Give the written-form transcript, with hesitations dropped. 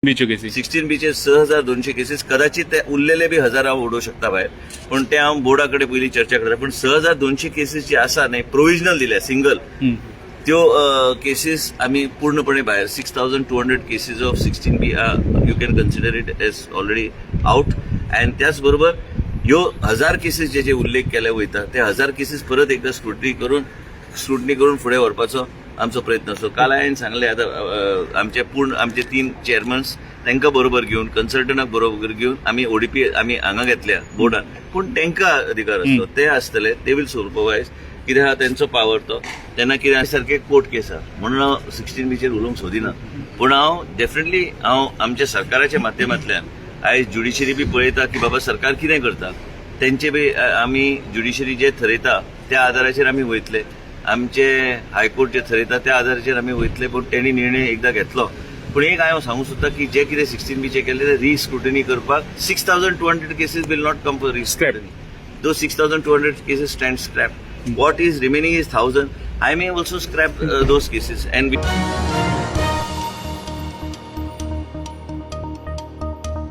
बीच्यो cases 16 beaches 6200 cases कदाचित ते उरलेले बी 1000 हांव उडोवंक शकता भायर पण ते हांव बोर्डा कडेन पयलीं चर्चा करता पण 6200 केसीस जे आसा न्ही प्रोविजनल दिल्या सिंगल त्यो केसीस आमी पूर्णपणे भायर 6200 cases of 16 B you can consider it as already out and त्याच बरोबर ह्यो 1000 केसीस जे उल्लेख केले वयता ते 1000 केसीस परत एकदा स्क्रुटनी करून फुडें व्हरपाचो आमचो प्रयत्न असो काल हांवें सांगले आतां आमचे 3 चेअरमन्स तांकां बरोबर घेवन कन्सल्टंटाक बरोबर घेवन आमी ओडीपी आमी हांगा घेतल्या बोर्डान पूण तांकां अधिकार आसलो ते आसतले दे वील सुपरवायज कितें आहा तेंचो पावर तो तेन्ना कितें सारकें कोर्ट केस आहा म्हणून हांव 16 बीचेर उलोवंक सोदिना पूण हांव डेफिनेटली हांव आमच्या सरकाराच्या माध्यमांतल्यान आयज ज्युडिशरी बी पळयता की बाबा सरकार कितें करता तेंचे बी आमी ज्युडिशरी जे ठरयता त्या आदाराचेर आमी वयतले आमचे हायकोर्ट जे ठरयता त्या आदाराचेर आमी वयतले पूण तेणी निर्णय एकदा घेतलो पूण एक हांव सांगूंक सोदता की जे कितें 16 बीचे केले ते रिस्क्रुटनी करपाक 6200 cases will not come for rescrutiny दो 6200 cases stand scrap what is remaining is 1000 I may also scrap those cases and